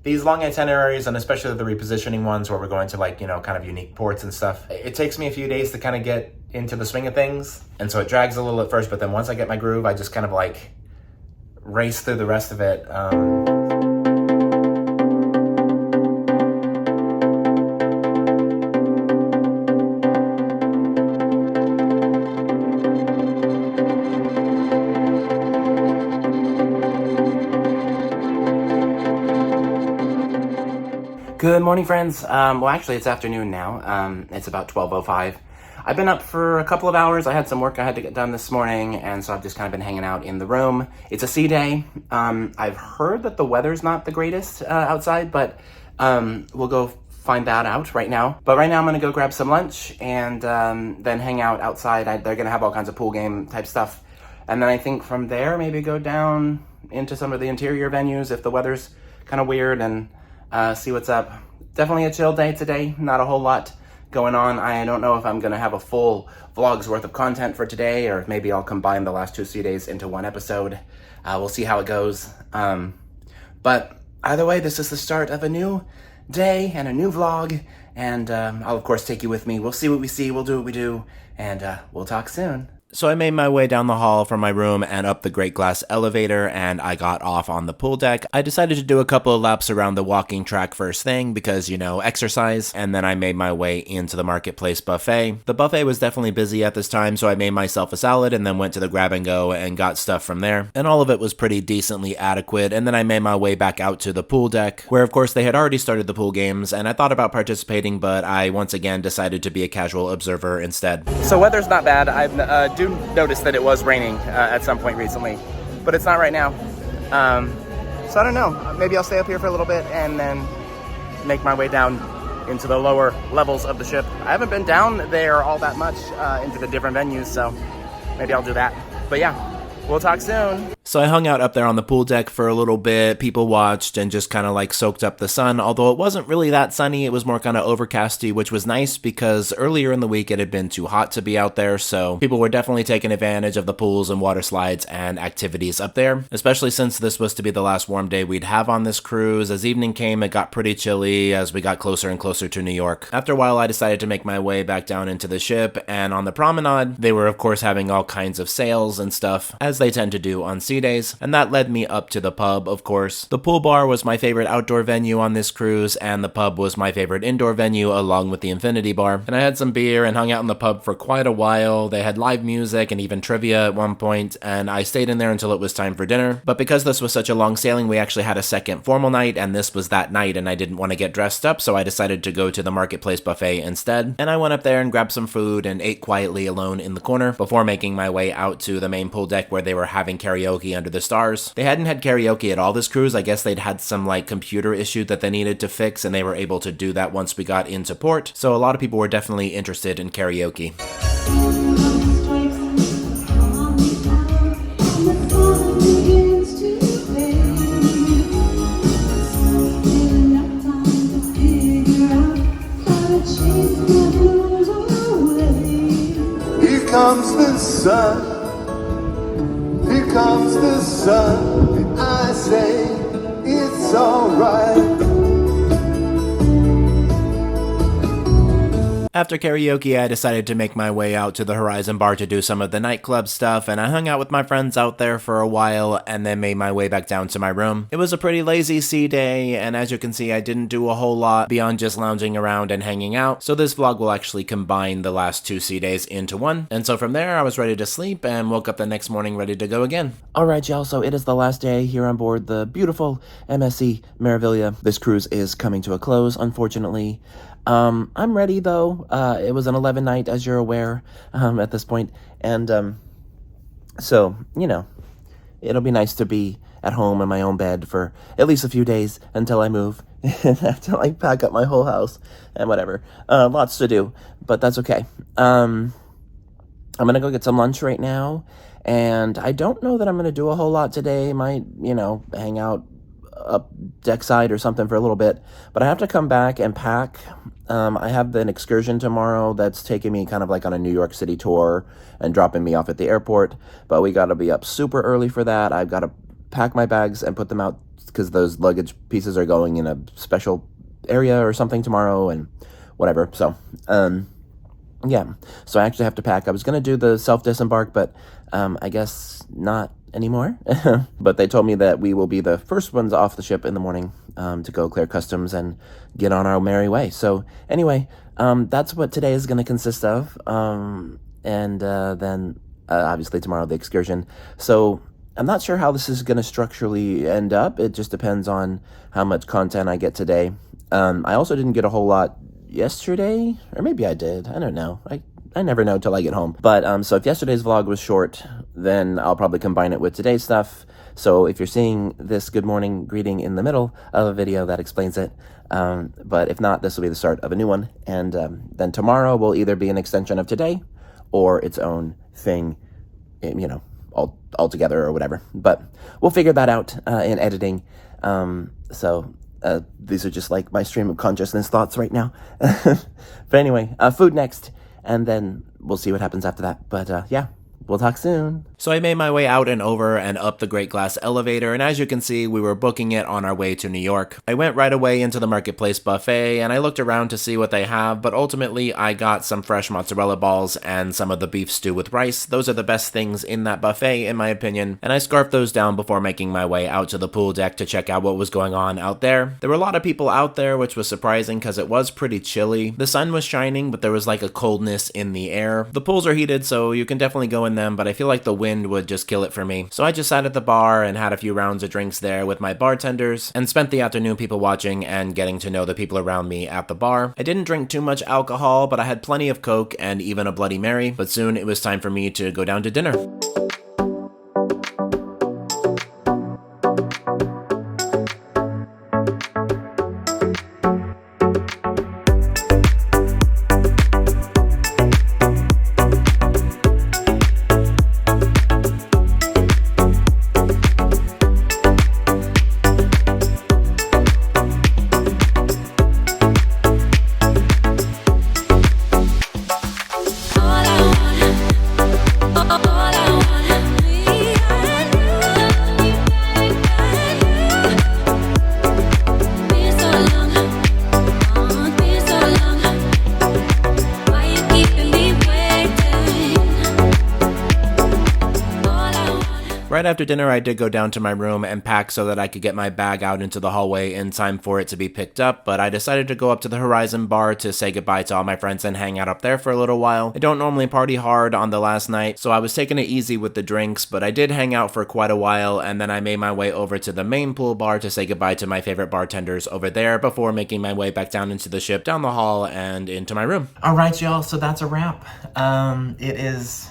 these long itineraries, and especially the repositioning ones where we're going to like, kind of unique ports and stuff, it takes me a few days to kind of get into the swing of things. And so it drags a little at first, but then once I get my groove, I just kind of like race through the rest of it. Good morning, friends. Well, actually, it's afternoon now. It's about 12:05. I've been up for a couple of hours. I had some work I had to get done this morning, and so I've just kind of been hanging out in the room. It's a sea day. I've heard that the weather's not the greatest outside, but we'll go find that out right now. But right now, I'm going to go grab some lunch and then hang out outside. They're going to have all kinds of pool game type stuff. And then I think from there, maybe go down into some of the interior venues if the weather's kind of weird, and see what's up. Definitely a chill day today. Not a whole lot going on. I don't know if I'm going to have a full vlog's worth of content for today, or maybe I'll combine the last 2 sea days into one episode. We'll see how it goes. But either way, this is the start of a new day and a new vlog, and I'll of course take you with me. We'll see what we see, we'll do what we do, and we'll talk soon. So I made my way down the hall from my room and up the great glass elevator, and I got off on the pool deck. I decided to do a couple of laps around the walking track first thing because, exercise, and then I made my way into the marketplace buffet. The buffet was definitely busy at this time, so I made myself a salad and then went to the grab and go and got stuff from there. And all of it was pretty decently adequate, and then I made my way back out to the pool deck, where of course they had already started the pool games, and I thought about participating, but I once again decided to be a casual observer instead. So weather's not bad. I do notice that it was raining at some point recently, but it's not right now. So I don't know, maybe I'll stay up here for a little bit and then make my way down into the lower levels of the ship. I haven't been down there all that much into the different venues, so maybe I'll do that. But yeah, we'll talk soon. So I hung out up there on the pool deck for a little bit. People watched and just kind of like soaked up the sun, although it wasn't really that sunny. It was more kind of overcasty, which was nice because earlier in the week it had been too hot to be out there, so people were definitely taking advantage of the pools and water slides and activities up there, especially since this was to be the last warm day we'd have on this cruise. As evening came, it got pretty chilly as we got closer and closer to New York. After a while, I decided to make my way back down into the ship, and on the promenade, they were of course having all kinds of sales and stuff, as they tend to do on sea days, and that led me up to the pub, of course. The pool bar was my favorite outdoor venue on this cruise, and the pub was my favorite indoor venue along with the infinity bar. And I had some beer and hung out in the pub for quite a while. They had live music and even trivia at one point, and I stayed in there until it was time for dinner. But because this was such a long sailing, we actually had a second formal night, and this was that night, and I didn't want to get dressed up, so I decided to go to the marketplace buffet instead. And I went up there and grabbed some food and ate quietly alone in the corner before making my way out to the main pool deck where they were having karaoke under the stars. They hadn't had karaoke at all this cruise. I guess they'd had some like computer issue that they needed to fix, and they were able to do that once we got into port. So a lot of people were definitely interested in karaoke. Here comes the sun. Here comes the sun, and I say it's alright. After karaoke, I decided to make my way out to the Horizon Bar to do some of the nightclub stuff, and I hung out with my friends out there for a while, and then made my way back down to my room. It was a pretty lazy sea day, and as you can see, I didn't do a whole lot beyond just lounging around and hanging out, so this vlog will actually combine the last 2 sea days into one. And so from there, I was ready to sleep, and woke up the next morning ready to go again. Alright y'all, so it is the last day here on board the beautiful MSC Meraviglia. This cruise is coming to a close, unfortunately. I'm ready though. It was an 11 night, as you're aware, at this point. And, so, it'll be nice to be at home in my own bed for at least a few days until I move. Until I pack up my whole house and whatever. Lots to do, but that's okay. I'm gonna go get some lunch right now. And I don't know that I'm gonna do a whole lot today. Might, hang out up deckside or something for a little bit, but I have to come back and pack. I have an excursion tomorrow that's taking me kind of like on a New York City tour and dropping me off at the airport, but we got to be up super early for that. I've got to pack my bags and put them out because those luggage pieces are going in a special area or something tomorrow and whatever. So, yeah. So I actually have to pack. I was going to do the self-disembark, but I guess not anymore. But they told me that we will be the first ones off the ship in the morning to go clear customs and get on our merry way. So anyway, that's what today is going to consist of. And then obviously tomorrow the excursion. So I'm not sure how this is going to structurally end up. It just depends on how much content I get today. I also didn't get a whole lot yesterday, or maybe I did. I don't know. I never know till I get home. But so if yesterday's vlog was short, then I'll probably combine it with today's stuff. So if you're seeing this good morning greeting in the middle of a video, that explains it. But if not, this will be the start of a new one. And then tomorrow will either be an extension of today or its own thing, you know, all together or whatever. But we'll figure that out in editing. So these are just like my stream of consciousness thoughts right now. But anyway, food next, and then we'll see what happens after that. But yeah, we'll talk soon. So I made my way out and over and up the Great Glass Elevator, and as you can see, we were booking it on our way to New York. I went right away into the Marketplace buffet, and I looked around to see what they have, but ultimately I got some fresh mozzarella balls and some of the beef stew with rice. Those are the best things in that buffet, in my opinion, and I scarfed those down before making my way out to the pool deck to check out what was going on out there. There were a lot of people out there, which was surprising because it was pretty chilly. The sun was shining, but there was like a coldness in the air. The pools are heated, so you can definitely go in them, but I feel like the wind would just kill it for me. So I just sat at the bar and had a few rounds of drinks there with my bartenders and spent the afternoon people watching and getting to know the people around me at the bar. I didn't drink too much alcohol, but I had plenty of Coke and even a Bloody Mary, but soon it was time for me to go down to dinner. Right after dinner, I did go down to my room and pack so that I could get my bag out into the hallway in time for it to be picked up, but I decided to go up to the Horizon bar to say goodbye to all my friends and hang out up there for a little while. I don't normally party hard on the last night, so I was taking it easy with the drinks, but I did hang out for quite a while, and then I made my way over to the main pool bar to say goodbye to my favorite bartenders over there before making my way back down into the ship, down the hall, and into my room. Alright, y'all, so that's a wrap. It is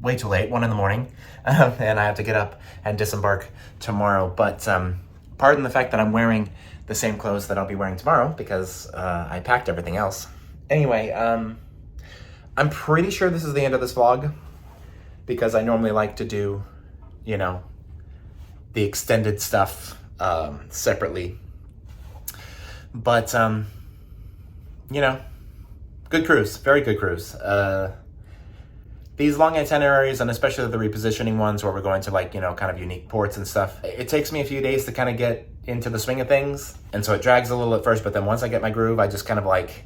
way too late, 1 in the morning. And I have to get up and disembark tomorrow. But pardon the fact that I'm wearing the same clothes that I'll be wearing tomorrow because I packed everything else. Anyway, I'm pretty sure this is the end of this vlog because I normally like to do, you know, the extended stuff separately. But, you know, good cruise, very good cruise. These long itineraries, and especially the repositioning ones where we're going to like, you know, kind of unique ports and stuff, it takes me a few days to kind of get into the swing of things. And so it drags a little at first, but then once I get my groove, I just kind of like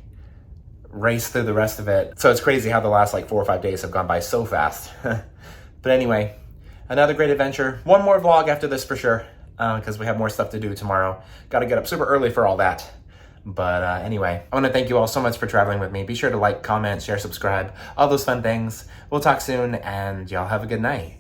race through the rest of it. So it's crazy how the last like 4 or 5 days have gone by so fast. But anyway, another great adventure. One more vlog after this for sure, because we have more stuff to do tomorrow. Got to get up super early for all that. But anyway, I want to thank you all so much for traveling with me. Be sure to like, comment, share, subscribe, all those fun things. We'll talk soon, and y'all have a good night.